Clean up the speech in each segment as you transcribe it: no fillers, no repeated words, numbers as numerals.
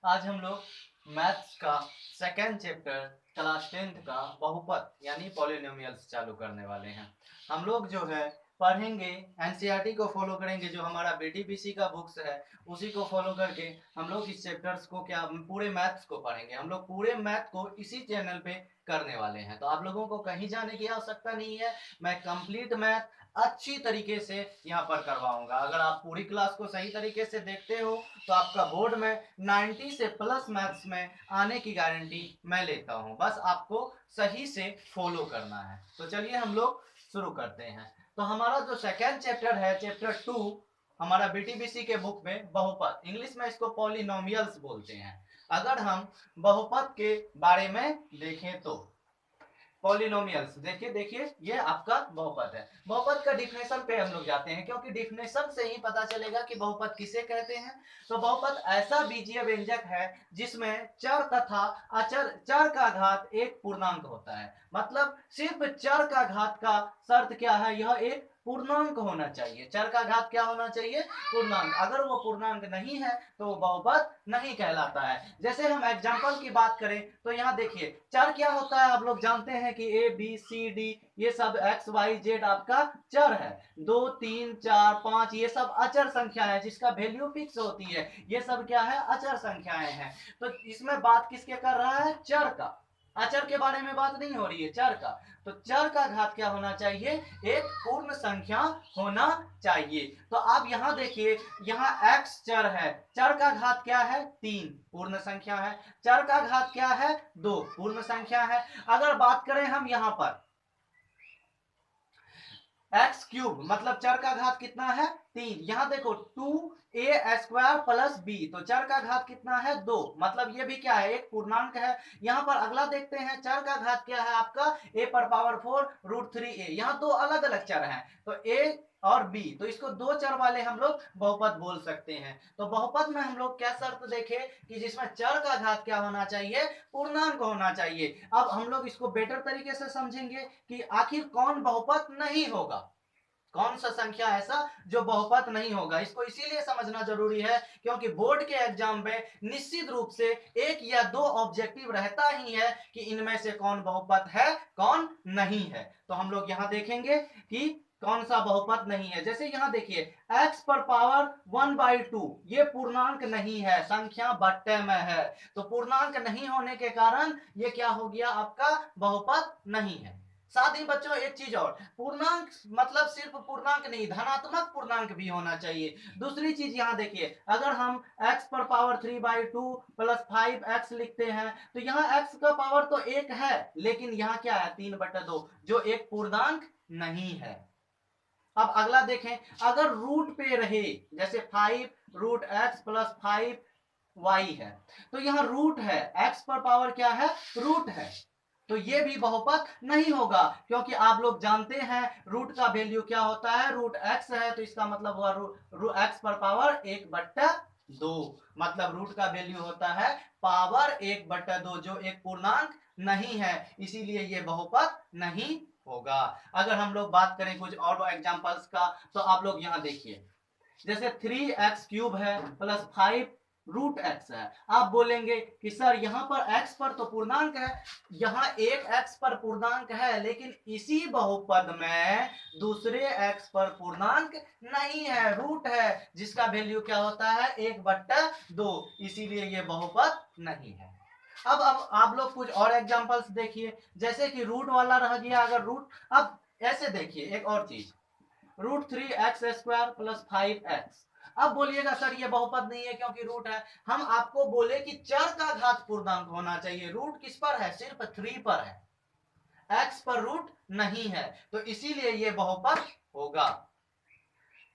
आज हम लोग मैथ्स का सेकेंड चैप्टर क्लास 10th का बहुपद यानी पॉलिनोमियल्स चालू करने वाले हैं। हम लोग जो है पढ़ेंगे, एनसीईआरटी को फॉलो करेंगे, जो हमारा बीटीपीसी का बुक्स है उसी को फॉलो करके हम लोग इस चैप्टर्स को क्या पूरे मैथ्स को पढ़ेंगे। हम लोग पूरे मैथ को इसी चैनल पे करने वाले हैं, तो आप लोगों को कहीं जाने की आवश्यकता नहीं है। मैं कंप्लीट मैथ अच्छी तरीके से यहाँ पर करवाऊंगा। अगर आप पूरी क्लास को सही तरीके से देखते हो तो आपका बोर्ड में 90 से प्लस मैथ्स में आने की गारंटी मैं लेता हूँ। बस आपको सही से फॉलो करना है। तो चलिए हम लोग शुरू करते हैं। तो हमारा जो सेकेंड चैप्टर है, चैप्टर 2, हमारा बीटीबीसी के बुक में बहुपद, इंग्लिश में इसको पॉलिनोमियल्स बोलते हैं। अगर हम बहुपद के बारे में देखें तो पॉलिनोमियल्स देखिए देखिए ये आपका बहुपद है। बहुपद का डिफिनेशन पे हम लोग जाते हैं, क्योंकि डिफिनेशन से ही पता चलेगा कि बहुपद किसे कहते हैं। तो बहुपद ऐसा बीजीय व्यंजक है जिसमें चर तथा अचर, चर का घात एक पूर्णांक होता है। मतलब सिर्फ चर का घात का शर्त क्या है, यह एक पूर्णांक होना चाहिए। चर का घात क्या होना चाहिए, पूर्णांक। अगर वो पूर्णांक नहीं है तो वो बहुपद नहीं कहलाता है। जैसे हम एग्जांपल की बात करें तो यहाँ देखिए चर क्या होता है, आप लोग जानते हैं कि ए बी सी डी ये सब एक्स वाई जेड आपका चर है। 2 3 4 5 ये सब अचर संख्या है जिसका वैल्यू फिक्स होती है। ये सब क्या है, अचर संख्याएं हैं। तो इसमें बात किसके कर रहा है, चर का। अचर के बारे में बात नहीं हो रही है, चर का। तो चर का घात क्या होना चाहिए, एक पूर्ण संख्या होना चाहिए। तो आप यहां देखिए, यहाँ x चर है, चर का घात क्या है, 3 पूर्ण संख्या है। चर का घात क्या है, 2 पूर्ण संख्या है। अगर बात करें हम यहां पर एक्स क्यूब, मतलब चर का घात कितना है, 3। यहां देखो 2a² प्लस b, तो चर का घात कितना है, 2। मतलब ये भी क्या है, एक पूर्णांक है। यहां पर अगला देखते हैं, चर का घात क्या है आपका, a पर पावर 4 √3a। यहाँ दो अलग अलग चर हैं, तो a और b, तो इसको दो चर वाले हम लोग बहुपद बोल सकते हैं। तो बहुपद में हम लोग क्या शर्त देखे कि जिसमें चर का घात क्या होना चाहिए, पूर्णांक होना चाहिए। अब हम लोग इसको बेटर तरीके से समझेंगे कि आखिर कौन बहुपद नहीं होगा, कौन सा संख्या ऐसा जो बहुपद नहीं होगा। इसको इसीलिए समझना जरूरी है क्योंकि बोर्ड के एग्जाम में निश्चित रूप से एक या दो ऑब्जेक्टिव रहता ही है कि इनमें से कौन बहुपद है कौन नहीं है। तो हम लोग यहां देखेंगे कि कौन सा बहुपद नहीं है। जैसे यहां देखिए x पर पावर 1/2 ये पूर्णांक नहीं है, संख्या बट्टे में है। तो पूर्णांक नहीं होने के कारण ये क्या हो गया, आपका बहुपद नहीं है। साथ ही बच्चों एक चीज और, पूर्णांक मतलब सिर्फ पूर्णांक नहीं, धनात्मक पूर्णांक भी होना चाहिए। दूसरी चीज यहाँ देखिए, अगर हम x पर पावर 3/2 प्लस 5x लिखते हैं तो यहाँ x का पावर तो 1 है, लेकिन यहाँ क्या है, 3/2, जो एक पूर्णांक नहीं है। अब अगला देखें, अगर रूट पे रहे, जैसे 5√x प्लस 5y है, तो यहाँ रूट है, x पर पावर क्या है, रूट है, तो ये भी बहुपद नहीं होगा। क्योंकि आप लोग जानते हैं रूट का वैल्यू क्या होता है, रूट एक्स है, तो इसका मतलब हुआ एक्स पर पावर 1/2। मतलब रूट का वैल्यू होता है पावर 1/2, जो एक पूर्णांक नहीं है, इसीलिए ये बहुपद नहीं होगा। अगर हम लोग बात करें कुछ और एग्जांपल्स का, तो आप लोग यहां देखिए, जैसे 3x³ है प्लस 5√x है। आप बोलेंगे कि सर यहाँ पर x पर तो पूर्णांक है, यहाँ एक x पर पूर्णांक है, लेकिन इसी बहुपद में दूसरे x पर पूर्णांक नहीं है, रूट है, जिसका वैल्यू क्या होता है, 1/2, इसीलिए ये बहुपद नहीं है। अब आप लोग कुछ और एग्जांपल्स देखिए, जैसे कि रूट वाला रह गया। अगर रूट, अब ऐसे देखिए एक और चीज, √3x² प्लस 5x। अब बोलिएगा सर ये बहुपद नहीं है क्योंकि रूट है। हम आपको बोले कि चर का घात पूर्णांक होना चाहिए, रूट किस पर है, सिर्फ 3 पर है, x पर रूट नहीं है, तो इसीलिए ये बहुपद होगा,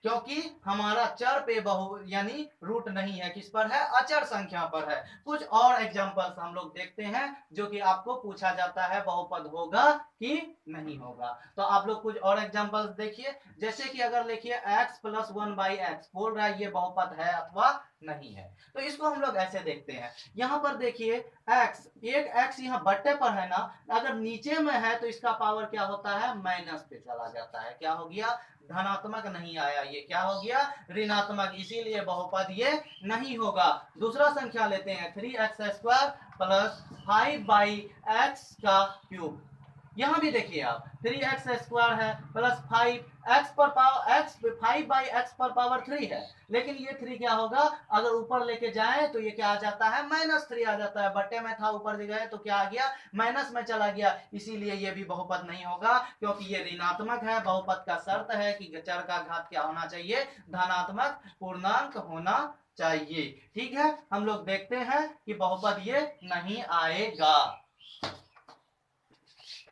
क्योंकि हमारा चर पे बहु यानी रूट नहीं है, किस पर है, अचर संख्या पर है। कुछ और एग्जांपल्स हम लोग देखते हैं जो कि आपको पूछा जाता है बहुपद होगा कि नहीं होगा। तो आप लोग कुछ और एग्जांपल्स देखिए, जैसे कि अगर लिखिए x प्लस 1/x, बोल रहा है ये बहुपद है अथवा नहीं है। तो इसको हम लोग ऐसे देखते हैं, यहाँ पर देखिए x, एक x यहाँ बट्टे पर है ना, अगर नीचे में है तो इसका पावर क्या होता है, माइनस पे चला जाता है, क्या हो गया, धनात्मक नहीं आया, ये क्या हो गया, ऋणात्मक, इसीलिए बहुपद ये नहीं होगा। दूसरा संख्या लेते हैं 3x² प्लस 5/x का क्यूब। यहां भी देखिए आप 3x² है प्लस 5x पर पावर x 5/x पर पावर 3 है, लेकिन ये 3 क्या होगा, अगर ऊपर लेके जाए तो ये क्या आ जाता है, -3 आ जाता है, बट्टे में था ऊपर गए तो क्या आ गया, माइनस में चला गया, इसीलिए ये भी बहुपद नहीं होगा, क्योंकि ये ऋणात्मक है। बहुपद का शर्त है कि चर का घात क्या होना चाहिए, धनात्मक पूर्णांक होना चाहिए। ठीक है, हम लोग देखते हैं कि बहुपद ये नहीं आएगा।